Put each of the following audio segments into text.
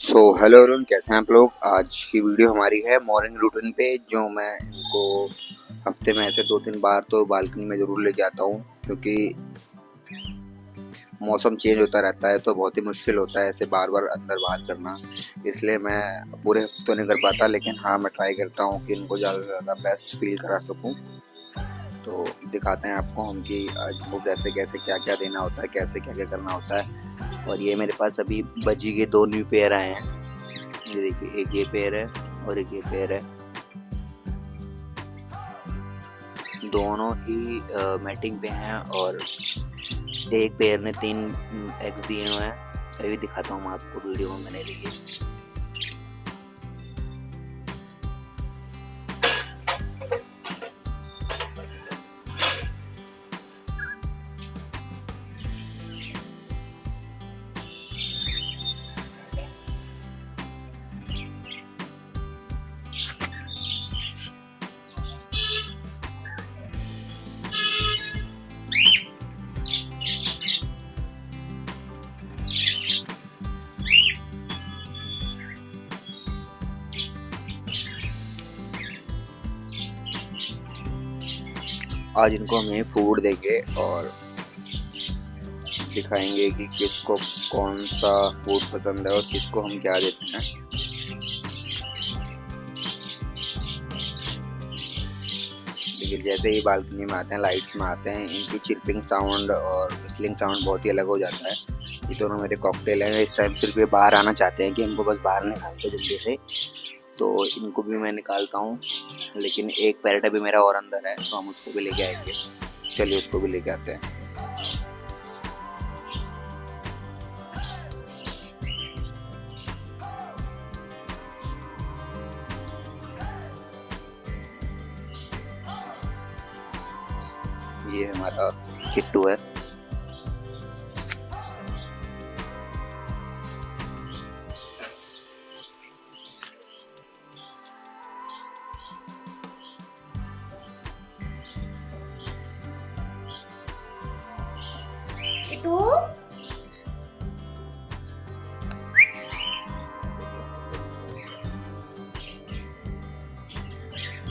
Hello everyone, कैसे हैं आप लोग। आज की वीडियो हमारी है मॉर्निंग रूटीन पे, जो मैं इनको हफ्ते में ऐसे 2-3 बार तो बालकनी में ज़रूर लेके आता हूँ, क्योंकि मौसम चेंज होता रहता है तो बहुत ही मुश्किल होता है ऐसे बार बार अंदर बाहर करना। इसलिए मैं पूरे हफ्ते तो नहीं कर पाता, लेकिन हाँ मैं ट्राई करता हूँ कि इनको ज़्यादा से ज़्यादा बेस्ट फील करा सकूँ। तो दिखाते हैं आपको हम कि आज को कैसे कैसे क्या क्या देना होता है, कैसे क्या क्या करना होता है। और ये मेरे पास अभी बजी के 2 न्यू पेयर आए हैं। ये देखिए, एक ये पेयर है और एक ये पेयर है। दोनों ही मैटिंग पे हैं और एक पेयर ने 3 एग्स दिए हुए हैं। अभी दिखाता हूँ मैं आपको वीडियो में, मैंने लिए। आज इनको हमें फूड देंगे और दिखाएंगे कि किसको कौन सा फूड पसंद है और किसको हम क्या देते हैं। लेकिन जैसे ही बालकनी में आते हैं, लाइट्स में आते हैं, इनकी चिरपिंग साउंड और विस्लिंग साउंड बहुत ही अलग हो जाता है। ये दोनों मेरे कॉकटेल हैं। इस टाइम सिर्फ ये बाहर आना चाहते हैं कि इनको बस बाहर निकाल दो जल्दी से, तो इनको भी मैं निकालता हूँ। लेकिन एक पैरेट अभी मेरा और अंदर है, तो हम उसको भी लेके आएंगे। चलिए उसको भी लेके आते हैं। ये हमारा किट्टू है। किट्टू,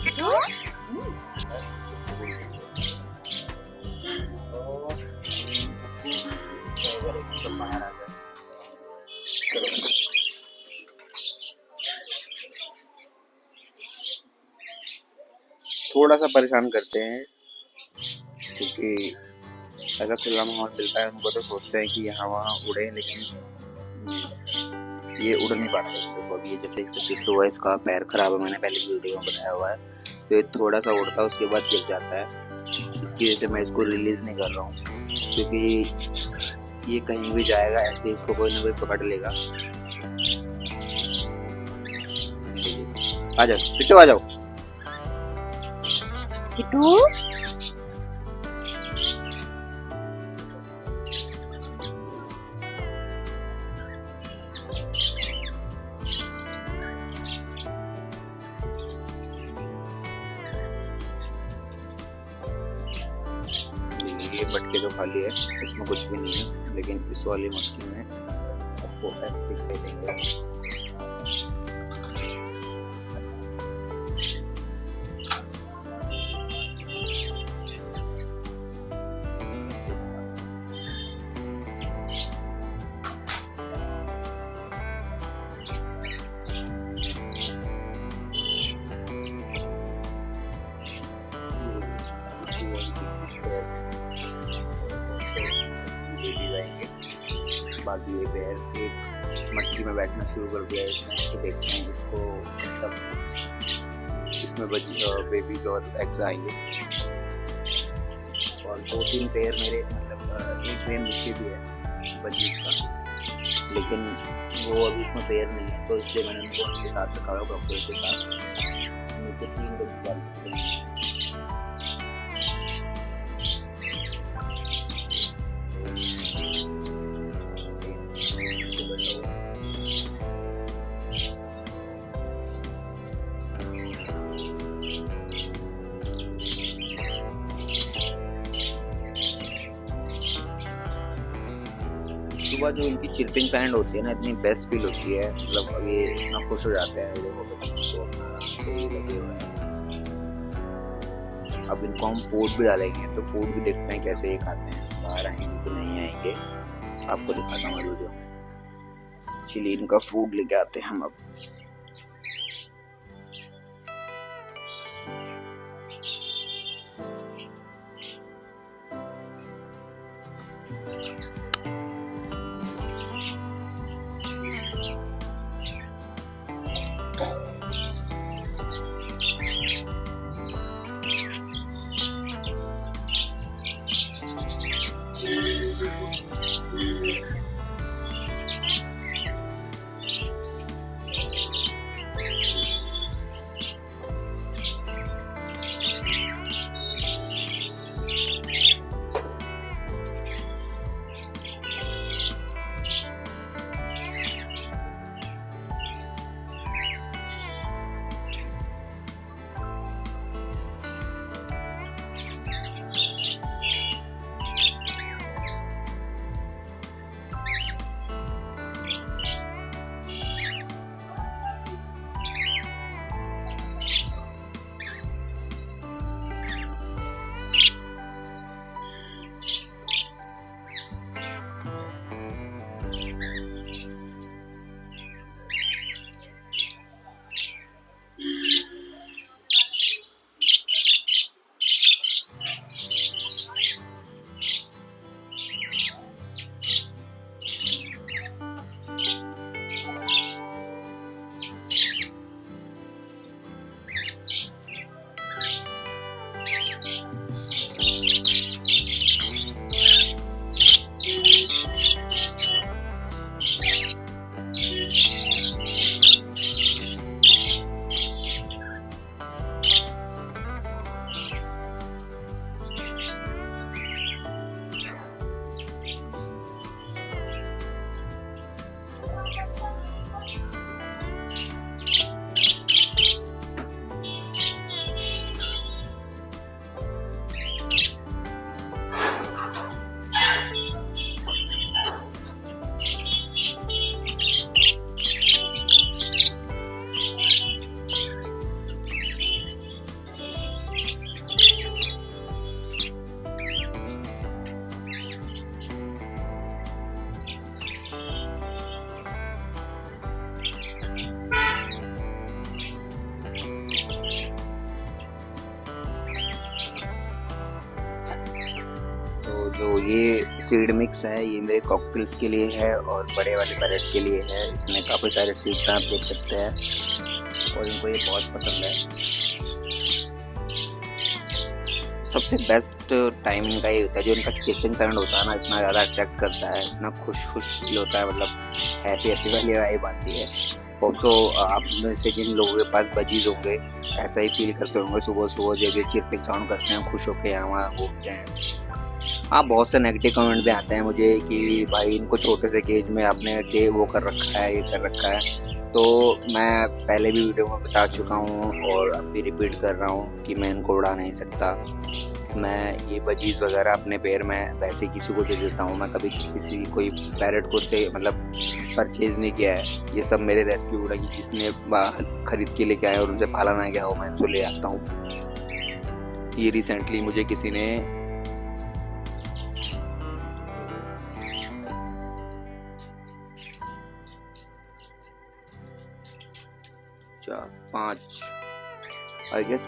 किट्टू, बाहर आ गए। थोड़ा सा परेशान करते हैं, क्योंकि ऐसा खुला माहौल मिलता है उनको तो सोचते हैं कि यहाँ वहाँ उड़े, लेकिन ये उड़ नहीं पाते। तो अब ये जैसे इसका किट्टू है, इसका पैर खराब है, मैंने पहले वीडियो में बताया हुआ है। तो ये थोड़ा सा उड़ता है, उसके बाद गिर जाता है। इसकी वजह से मैं इसको रिलीज़ नहीं कर रहा हूँ, क्योंकि ये कहीं भी जाएगा ऐसे इसको कोई ना कोई पकड़ लेगा। आ जाओ किट्टू, आ जाओ किट्टू। ये मटके जो खाली है इसमें कुछ भी नहीं है, लेकिन इस वाली मटकी में आपको एक्स दिखाई देंगे। बाकी ये पैर एक मटकी में बैठना शुरू कर दिया है इसने। तो देखते हैं इसको मतलब इसमें बेबीज और एग्स आएंगे। और 2-3 पेयर मेरे मतलब एक पेयर नीचे भी है बजीज का, लेकिन वो अभी उसमें पेयर नहीं है, तो इसलिए मैंने उनको उनके साथ रखा हुआ कॉकटेल के साथ। नीचे 3 बजी डाल सकते हैं। सुबह जो इनकी चिरपिंग साउंड होती है ना, इतनी बेस्ट फील होती है, मतलब अब ये इतना खुश हो जाते हैं देखो तो अपना से ये लगे हुए हैं। अब इनको हम फूड भी डालेंगे, तो फूड भी देखते हैं कैसे ये खाते हैं, बाहर आएंगे तो नहीं आएंगे, आपको दिखाता हूँ वीडियो में। चलिए इनका फूड लेके आते हैं हम अब। जो ये सीड मिक्स है ये मेरे कॉकटेल्स के लिए है और बड़े वाले पैरेट के लिए है। इसमें काफ़ी सारे सीड्स आप देख सकते हैं और इनको ये बहुत पसंद है। सबसे बेस्ट टाइम इनका ये होता है, जो इनका चिपिंग साउंड होता है ना, इतना ज़्यादा अट्रैक्ट करता है, इतना खुश फील होता है, मतलब हैप्पी हैप्पी वाली वाइब आती है। ऑल्सो आप में से जिन लोगों के पास बजीज होंगे ऐसा ही फील करते होंगे सुबह सुबह जब ये चिपिंग साउंड करते हैं, खुश होके यहाँ घूमते हैं। हाँ, बहुत से नेगेटिव कमेंट भी आते हैं मुझे कि भाई इनको छोटे से केज में आपने के वो कर रखा है, ये कर रखा है। तो मैं पहले भी वीडियो में बता चुका हूँ और अब भी रिपीट कर रहा हूँ कि मैं इनको उड़ा नहीं सकता। मैं ये बजीज वगैरह अपने पैर में वैसे किसी को दे देता हूँ, मैं कभी किसी कोई पैरेट को से मतलब परचेज नहीं किया है। ये सब मेरे रेस्क्यू उड़ाई जिसने खरीद के लेके आए और उनसे पाला ना गया हो, मैं इनको ले आता हूँ। ये रिसेंटली मुझे किसी ने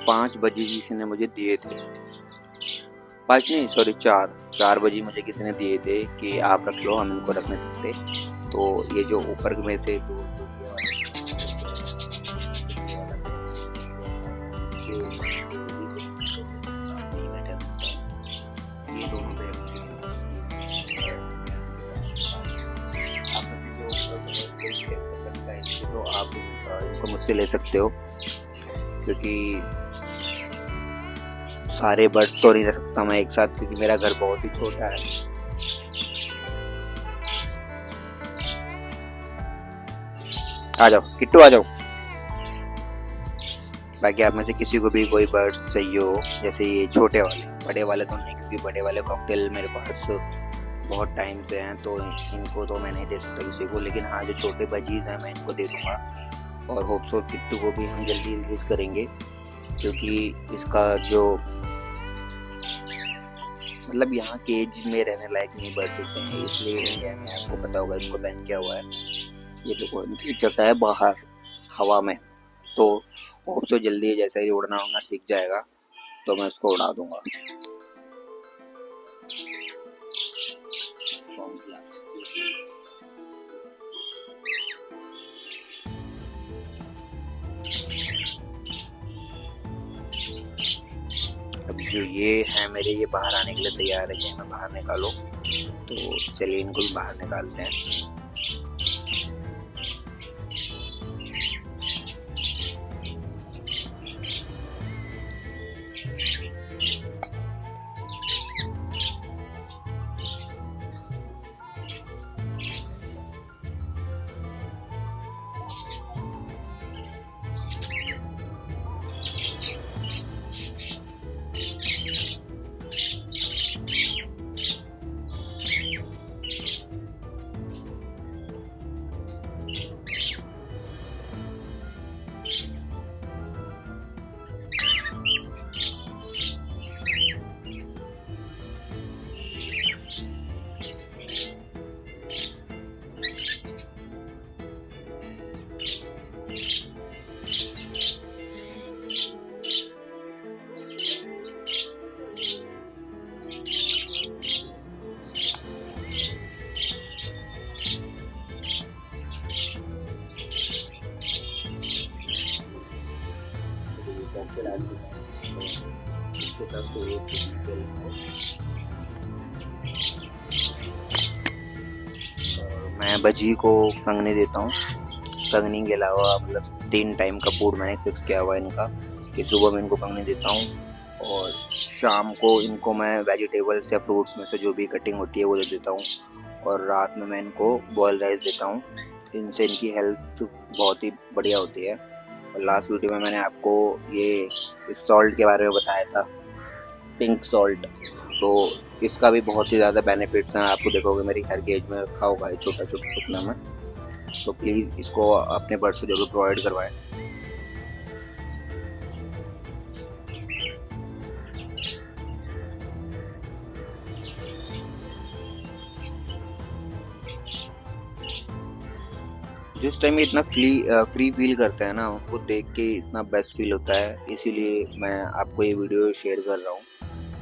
5 बजे किसी ने मुझे दिए थे, 5 नहीं सॉरी 4 बजे मुझे किसी ने दिए थे कि आप रख लो, हम इनको रख नहीं सकते। तो ये जो ऊपर में से ये दोनों तो आप इनको मुझसे ले सकते हो, क्योंकि सारे बर्ड्स तो नहीं रख सकता मैं एक साथ, क्योंकि मेरा घर बहुत ही छोटा है। आ जाओ किट्टू आ जाओ। बाकी आप में से किसी को भी कोई बर्ड्स चाहिए हो, जैसे ये छोटे वाले, बड़े वाले तो नहीं, क्योंकि बड़े वाले कॉकटेल मेरे पास बहुत टाइम से हैं, तो इनको तो मैं नहीं दे सकता किसी को, लेकिन हाँ जो छोटे बजीज़ हैं मैं इनको दे दूँगा। और होप सो किट्टू को भी हम जल्दी रिलीज़ करेंगे, क्योंकि इसका जो मतलब यहाँ केज में रहने लायक नहीं बर्ड्स होते हैं, इसलिए इंडिया में आपको पता होगा इनको बैन किया हुआ है। ये देखो इनकी जगह है बाहर हवा में, तो होप सो जल्दी जैसे ही उड़ना उड़ना सीख जाएगा तो मैं उसको उड़ा दूंगा। अब जो ये है मेरे, ये बाहर आने के लिए तैयार है कि मैं बाहर निकालो, तो चलिए इनको भी बाहर निकालते हैं। मैं बजी को कंगनी देता हूँ। कंगनी के अलावा मतलब 3 टाइम का फूड मैंने फिक्स किया हुआ है इनका, कि सुबह में इनको कंगनी देता हूँ और शाम को इनको मैं वेजिटेबल्स या फ्रूट्स में से जो भी कटिंग होती है वो दे देता हूँ, और रात में मैं इनको बॉयल राइस देता हूँ। इनसे इनकी हेल्थ बहुत ही बढ़िया होती है। और लास्ट वीडियो में मैंने आपको ये सॉल्ट के बारे में बताया था, पिंक सॉल्ट, तो इसका भी बहुत ही ज़्यादा बेनिफिट्स हैं। आपको देखोगे मेरी हर केज में रखा होगा छोटा छोटा टुकड़ा में, तो प्लीज़ इसको अपने बर्ड्स को जरूर प्रोवाइड करवाएं। जिस टाइम ये इतना फ्री फील करते हैं ना, उनको देख के इतना बेस्ट फील होता है, इसीलिए मैं आपको ये वीडियो शेयर कर रहा हूँ।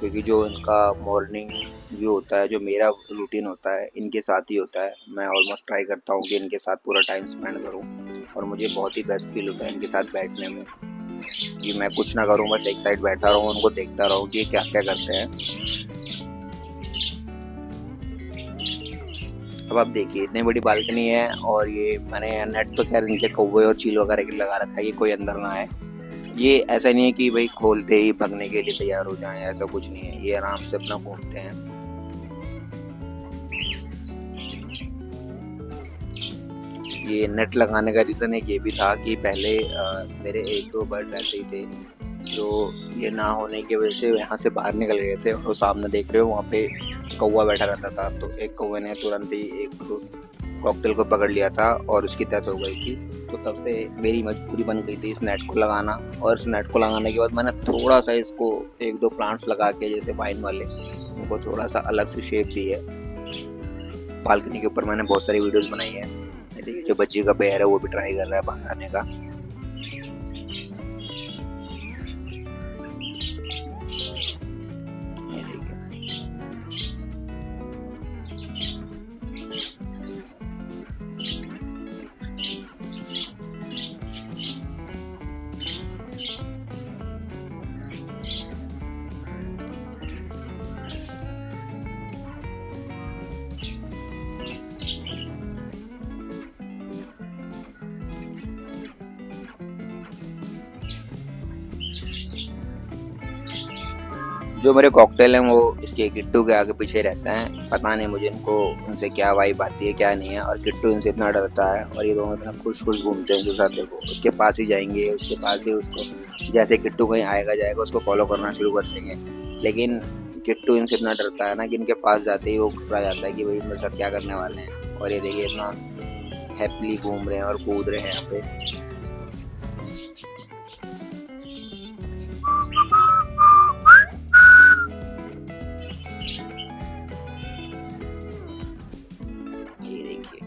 क्योंकि जो इनका मॉर्निंग व्यू होता है, जो मेरा रूटीन होता है, इनके साथ ही होता है। मैं ऑलमोस्ट ट्राई करता हूँ कि इनके साथ पूरा टाइम स्पेंड करूँ, और मुझे बहुत ही बेस्ट फील होता है इनके साथ बैठने में, कि मैं कुछ ना करूँ, बस एक साइड बैठा रहूँ, उनको देखता रहूँ कि ये क्या क्या करते हैं। अब आप देखिए इतनी बड़ी बालकनी है, और ये मैंने नेट तो खैर इनके कौवे और चील वगैरह के लगा रखा है कि कोई अंदर ना आए। ये ऐसा नहीं है कि भाई खोलते ही भगने के लिए तैयार हो जाएं, ऐसा कुछ नहीं है, ये आराम से अपना घूमते हैं। ये नेट लगाने का रीज़न एक ये भी था कि पहले मेरे 1-2 बर्ड ऐसे ही थे जो ये ना होने की वजह से यहाँ से बाहर निकल गए थे, और सामने देख रहे हो वहाँ पे कौवा बैठा रहता था, तो एक कौवे ने तुरंत ही एक कॉकटेल को पकड़ लिया था और उसकी डेथ हो गई थी। तो तब से मेरी मजबूरी बन गई थी इस नेट को लगाना, और इस नेट को लगाने के बाद मैंने थोड़ा सा इसको 1-2 प्लांट्स लगा के, जैसे वाइन वाले, उनको थोड़ा सा अलग से शेप दी है। बालकनी के ऊपर मैंने बहुत सारी वीडियोस बनाई है। देखिए जो बच्ची का पैर है वो भी ट्राई कर रहा है बाहर आने का। जो मेरे कॉकटेल हैं वो इसके किट्टू के आगे पीछे रहते हैं। पता नहीं मुझे इनको उनसे क्या वाइब आती है क्या नहीं है, और किट्टू इनसे इतना डरता है, और ये दोनों इतना खुश खुश घूमते हैं उनके साथ। देखो उसके पास ही जाएंगे, उसके पास ही उसको, जैसे किट्टू कहीं आएगा जाएगा उसको फॉलो करना शुरू कर देंगे। लेकिन किट्टू इनसे इतना डरता है ना कि इनके पास जाते ही वो घबरा जाता है कि भाई मेरे साथ क्या करने वाले हैं। और ये देखिए इतना हैप्पीली घूम रहे हैं और कूद रहे हैं यहाँ पे। ये देखिए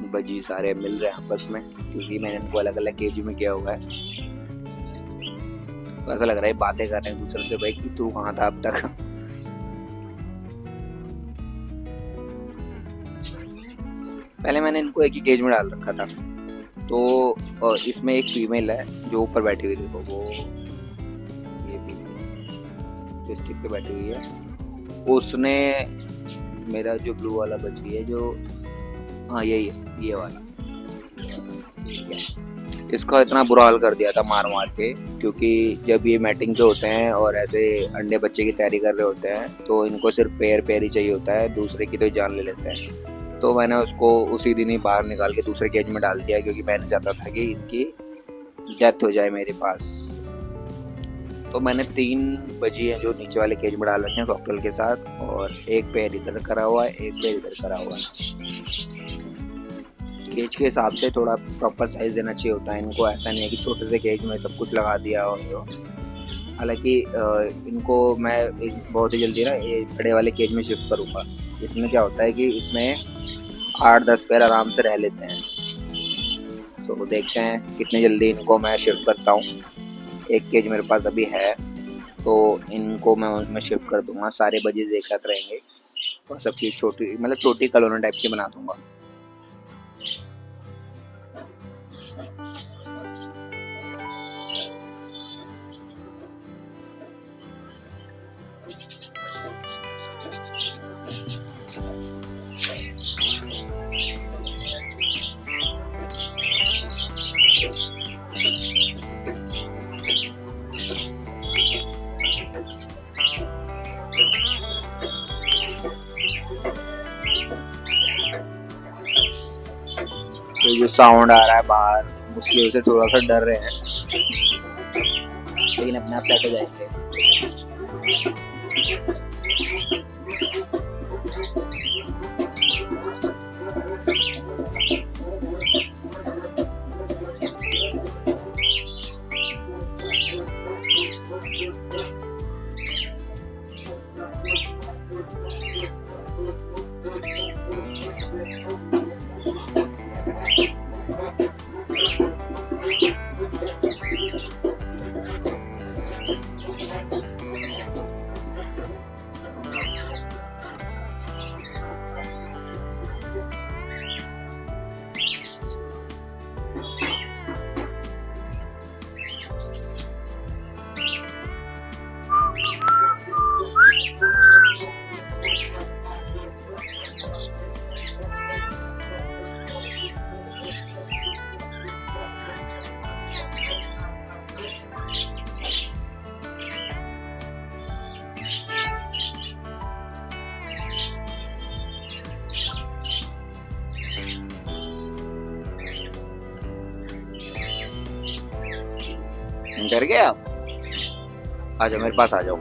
बजी सारे मिल रहे हैं आपस में, क्योंकि मैंने इनको अलग अलग केजी में किया हुआ है। तो ऐसा लग रहा है बातें कर रहे हैं दूसरे से, भाई कि तू कहाँ था अब तक। पहले मैंने इनको एक ही केज में डाल रखा था। तो इसमें एक फीमेल है जो ऊपर बैठी हुई, देखो वो ये फीमेल जो स्टिक पे बैठी हुई है। उसने मेरा जो ब्लू वाला बच्ची है जो, हाँ यही है, ये वाला, इसका इतना बुरा हाल कर दिया था मार मार के। क्योंकि जब ये मैटिंग पे होते हैं और ऐसे अंडे बच्चे की तैयारी कर रहे होते हैं तो इनको सिर्फ पैर ही चाहिए होता है, दूसरे की तो जान ले लेते हैं। तो मैंने उसको उसी दिन ही बाहर निकाल के दूसरे केज में डाल दिया, क्योंकि मैंने चाहता था कि इसकी डेथ हो जाए मेरे पास। तो मैंने 3 बजी हैं जो नीचे वाले केज में डाल रखे हैं कॉकटेल के साथ, और एक पैर इधर करा हुआ है, एक पैर इधर करा हुआ है। केज के हिसाब से थोड़ा प्रॉपर साइज देना चाहिए होता है इनको, ऐसा नहीं है कि छोटे से केज में सब कुछ लगा दिया हो। हालांकि इनको मैं बहुत ही जल्दी ना ये बड़े वाले केज में शिफ्ट करूँगा। इसमें क्या होता है कि इसमें 8-10 पैर आराम से रह लेते हैं। तो देखते हैं कितने जल्दी इनको मैं शिफ्ट करता हूँ। एक केज मेरे पास अभी है, तो इनको मैं उसमें शिफ्ट कर दूंगा। सारे बजेज एक साथ रहेंगे और सबकी छोटी, मतलब छोटी कॉलोनी टाइप की बना दूंगा। तो जो साउंड आ रहा है बाहर, उसकी वजह से थोड़ा सा डर रहे हैं, लेकिन अपने आप सेट हो जाएंगे। डर गए आप? आ जाओ मेरे पास, आ जाओ।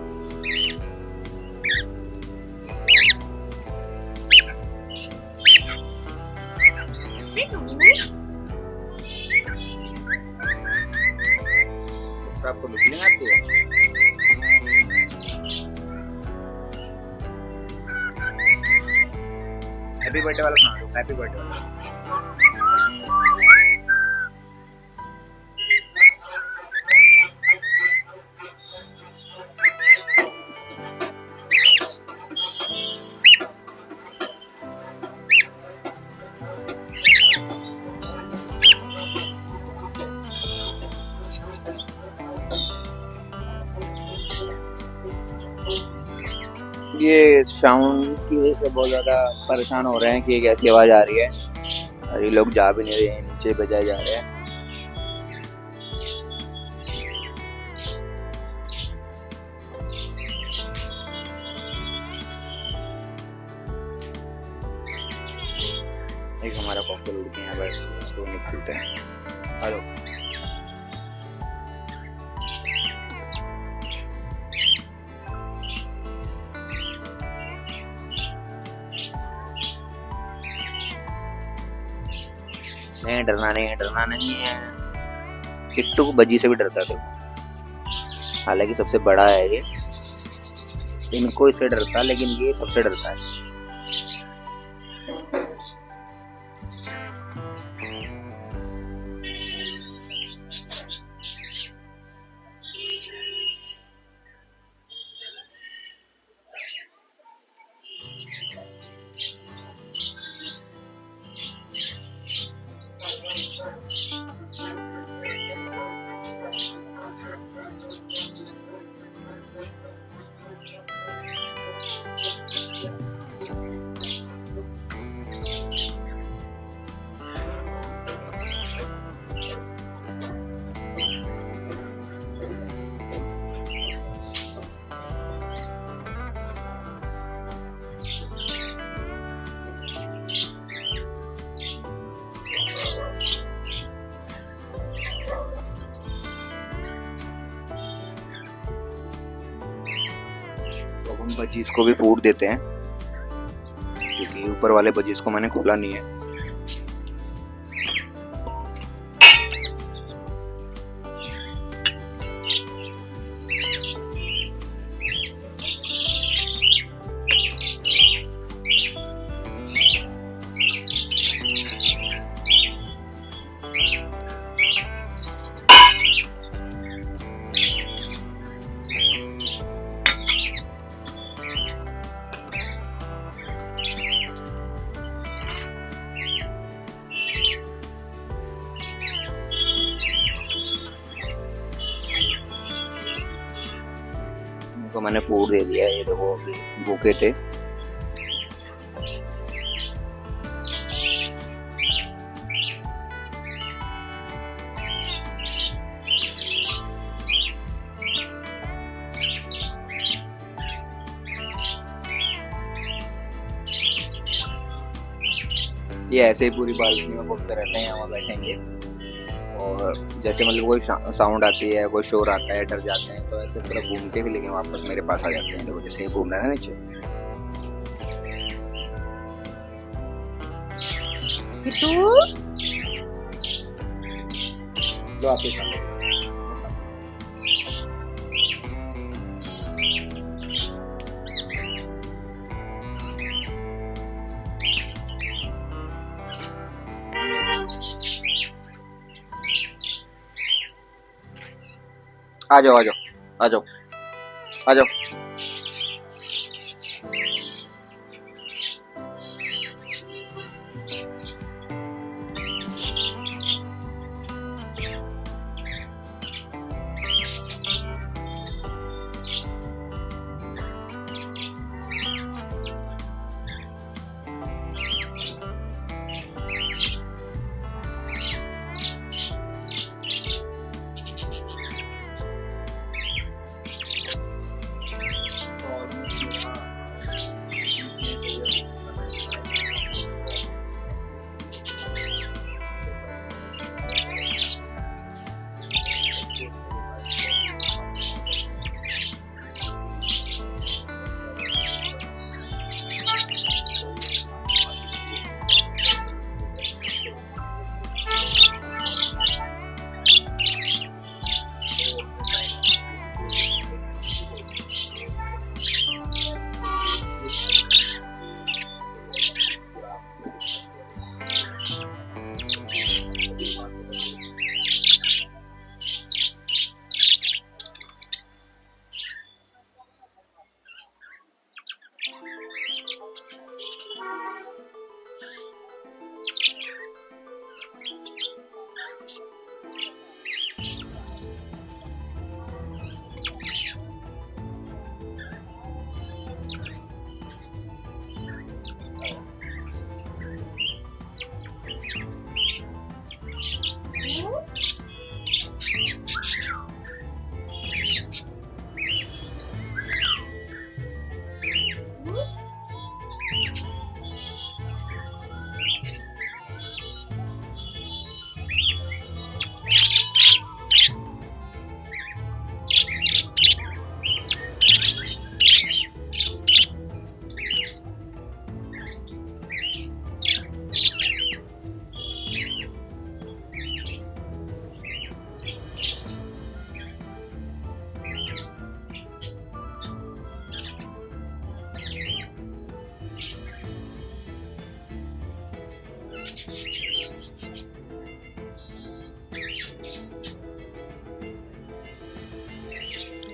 आपको निकलने आती है? हैप्पी बर्थडे वाला सुना दो, हैप्पी बर्थडे वाला। ये साउंड की वजह से बहुत ज़्यादा परेशान हो रहे हैं कि कैसी आवाज़ आ रही है, और ये लोग जा भी नहीं रहे हैं, नीचे बजाए जा रहे हैं। एक हमारा कॉकटेल उड़ के यहाँ पर इसको निकालते हैं। हेलो, नहीं, डरना नहीं है। किट्टू को बज्जी से भी डरता है देखो। हालांकि सबसे बड़ा है ये, इनको इससे डरता है, लेकिन ये सबसे डरता है। तो हम बजीज को भी फूड देते हैं, क्योंकि ऊपर वाले बजीज को मैंने खोला नहीं है। तो मैंने फूड दे दिया है, ये देखो अभी भूखे थे। ये ऐसे ही पूरी बालकनी में घूमते रहते हैं, यहाँ बैठेंगे और जैसे मतलब कोई साउंड आती है, कोई शोर आता है, डर जाते हैं, तो ऐसे पूरा घूमते ही लेकिन वापस मेरे पास आ जाते हैं। देखो जैसे घूम रहा है ना नीचे। लो आपके सामने। आ जाओ आ जाओ आ जाओ आ जाओ।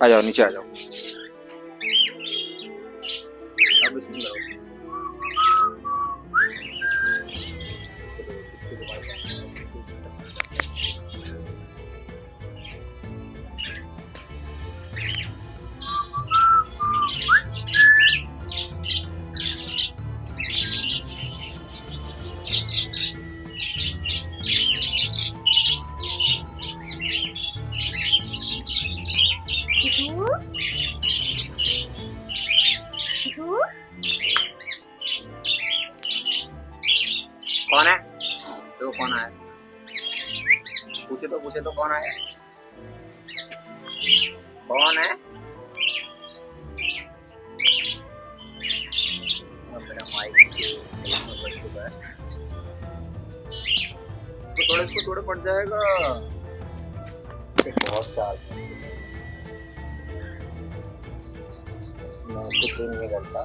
आ जाओ, नीचे आ जाओ। अब इसमें जाओ। कौन है? तो कौन आया? पूछे तो कौन आया? कौन है? मेरा माइक इसको थोड़े पड़ जाएगा। बहुत साल मैं कुछ नहीं करता।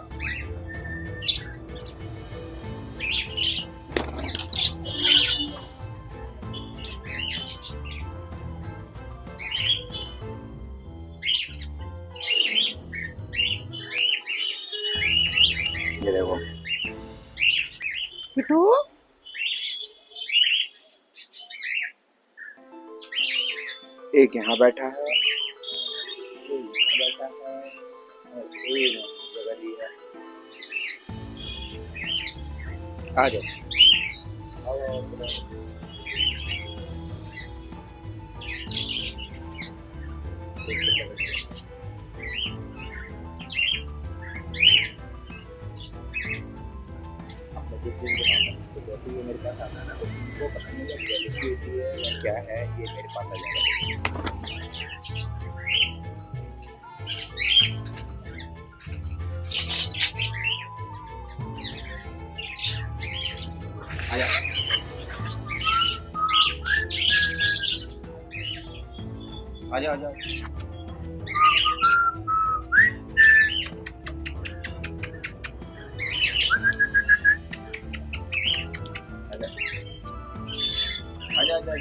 ये देखो किटू, एक यहाँ बैठा है, एक यहाँ बैठा है, और एक जगह दी है। आ जाओ, आ जाओ। जैसे ये मेरे पास आता है ना, तो उनको पता नहीं है जेलसी होती है या क्या है, ये मेरे पास आ जाएगा। आजा, आजा, आजा। आजा, आजा।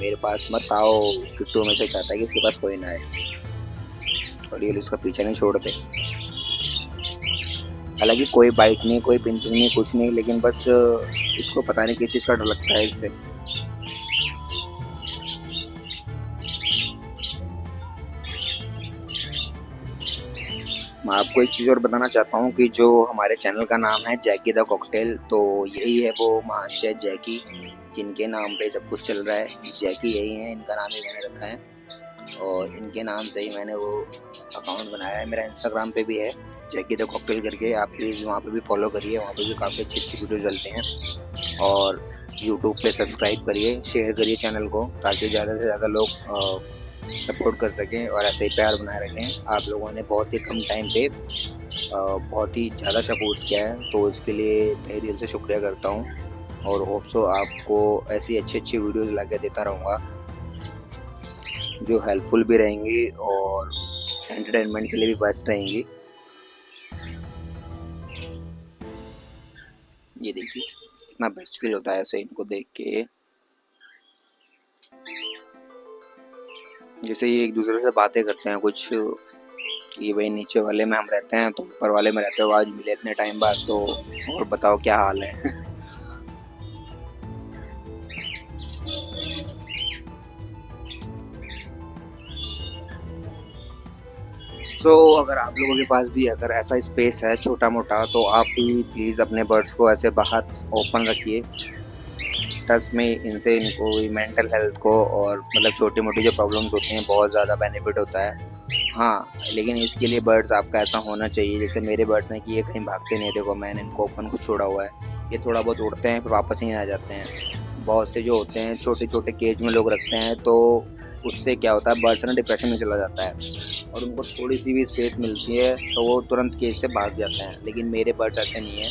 मेरे पास मत आओ, किट्टू में से चाहता है कि इसके पास कोई ना आए, और ये इसका पीछा नहीं छोड़ते। हालांकि कोई बाइट नहीं, कोई पिंचिंग नहीं, कुछ नहीं, लेकिन बस इसको पता नहीं किस चीज़ का डर लगता है इससे। मैं आपको एक चीज़ और बताना चाहता हूँ कि जो हमारे चैनल का नाम है जैकी द कॉकटेल, तो यही है वो महाशय जैकी जिनके नाम पे सब कुछ चल रहा है। जैकी यही है, इनका नाम ही मैंने रखा है, और इनके नाम से ही मैंने वो अकाउंट बनाया है। मेरा इंस्टाग्राम पे भी है जैकी द कॉकटेल करके, आप प्लीज़ वहाँ पे भी फॉलो करिए, वहाँ पे भी काफ़ी अच्छी अच्छी वीडियो डलते हैं। और यूट्यूब पे सब्सक्राइब करिए, शेयर करिए चैनल को, ताकि ज़्यादा से ज़्यादा लोग सपोर्ट कर सकें और ऐसे ही प्यार बनाए रखें। आप लोगों ने बहुत ही कम टाइम पे बहुत ही ज़्यादा सपोर्ट किया है, तो इसके लिए तहे दिल से शुक्रिया करता हूँ। और होप सो आपको ऐसी अच्छी अच्छी वीडियोज़ ला के देता रहूँगा जो हेल्पफुल भी रहेंगी और एंटरटेनमेंट के लिए भी बेस्ट रहेंगी। ये देखिए कितना बेस्ट फील होता है ऐसे इनको देख के, जैसे ये एक दूसरे से बातें करते हैं कुछ कि भाई नीचे वाले में हम रहते हैं, तो ऊपर वाले में रहते हो, आज मिले इतने टाइम बाद, तो और बताओ क्या हाल है। अगर आप लोगों के पास भी अगर ऐसा स्पेस है छोटा मोटा, तो आप भी प्लीज़ अपने बर्ड्स को ऐसे बाहर ओपन रखिए। टच में इनसे इनको मेंटल हेल्थ को और मतलब छोटी मोटी जो प्रॉब्लम्स होती हैं बहुत ज़्यादा बेनिफिट होता है। हाँ, लेकिन इसके लिए बर्ड्स आपका ऐसा होना चाहिए, जैसे मेरे बर्ड्स हैं कि ये कहीं भागते नहीं। देखो मैंने इनको ओपन को छोड़ा हुआ है, ये थोड़ा बहुत उड़ते हैं फिर वापस ही आ जाते हैं। बहुत से जो होते हैं छोटे छोटे केज में लोग रखते हैं, तो उससे क्या होता है, बर्ड्स ना डिप्रेशन में चला जाता है और उनको थोड़ी सी भी स्पेस मिलती है तो वो तुरंत केज से भाग जाते हैं। लेकिन मेरे बर्ड्स ऐसे नहीं है,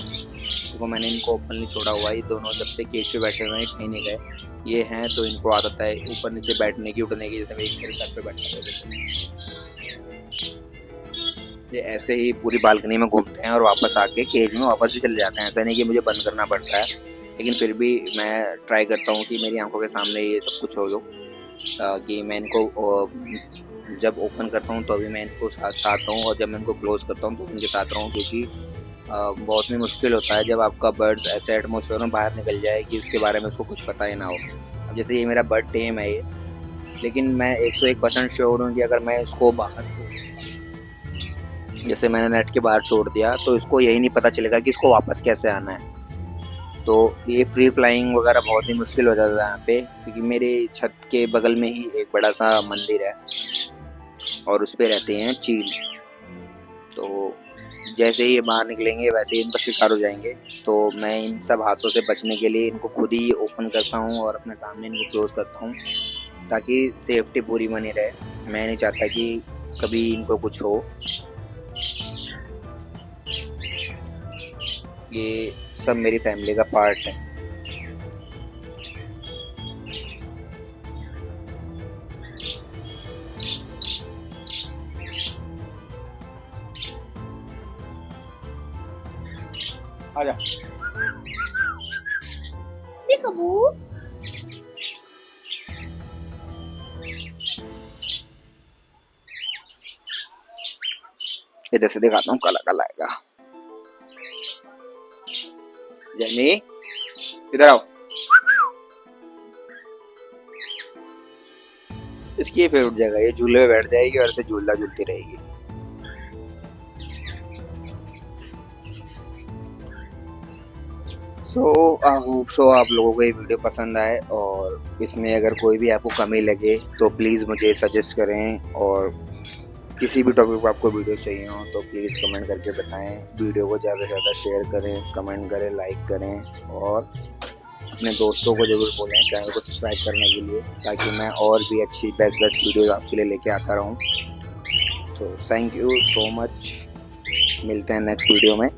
तो मैंने इनको ओपनली छोड़ा हुआ है। ये दोनों जब से केज पे बैठे हुए हैं कहीं नहीं गए। ये हैं तो इनको आदत है ऊपर नीचे बैठने की, उठने की। जैसे एक मेरे सर पे बैठा है, ये ऐसे ही पूरी बालकनी में घूमते हैं और वापस आके केज में वापस भी चले जाते हैं। ऐसा नहीं कि मुझे बंद करना पड़ता है, लेकिन फिर भी मैं ट्राई करता हूँ कि मेरी आंखों के सामने ये सब कुछ हो जो कि मैं इनको जब ओपन करता हूँ तो अभी मैं इनको साथ हूँ, और जब मैं इनको क्लोज करता हूँ तो इनके साथ रहूँ। क्योंकि बहुत ही मुश्किल होता है जब आपका बर्ड ऐसे एटमोसफेयर में बाहर निकल जाए कि उसके बारे में उसको कुछ पता ही ना हो। अब जैसे ये मेरा बर्ड टेम है ये, लेकिन मैं 101% श्योर हूँ कि अगर मैं इसको बाहर, जैसे मैंने नेट के बाहर छोड़ दिया, तो इसको यही नहीं पता चलेगा कि इसको वापस कैसे आना है। तो ये फ्री फ्लाइंग वगैरह बहुत ही मुश्किल हो जाता है यहाँ पे, क्योंकि मेरे छत के बगल में ही एक बड़ा सा मंदिर है और उस पे रहते हैं चील। तो जैसे ही ये बाहर निकलेंगे वैसे ही इन पर शिकार हो जाएंगे। तो मैं इन सब हादसों से बचने के लिए इनको खुद ही ओपन करता हूँ और अपने सामने इनको क्लोज करता हूँ, ताकि सेफ्टी पूरी बनी रहे। मैं नहीं चाहता कि कभी इनको कुछ हो। ये सब मेरी फैमिली का पार्ट है। आजा कबू। इधर से दिखाता हूँ, काला काला आएगा। जैनी इधर आओ। इसकी ये फेवरेट जगह है, ये झूले में बैठ जाएगी और ऐसे झूला झूलती रहेगी। सो आई होप सो आप लोगों को ये वीडियो पसंद आए, और इसमें अगर कोई भी आपको कमी लगे तो प्लीज़ मुझे सजेस्ट करें, और किसी भी टॉपिक पर आपको वीडियो चाहिए हो तो प्लीज़ कमेंट करके बताएं। वीडियो को ज़्यादा से ज़्यादा शेयर करें, कमेंट करें, लाइक करें, और अपने दोस्तों को ज़रूर बोलें चैनल को सब्सक्राइब करने के लिए, ताकि मैं और भी अच्छी बेस्ट वीडियोज़ आपके लिए लेके आता रहूँ। तो थैंक यू सो मच, मिलते हैं नेक्स्ट वीडियो में।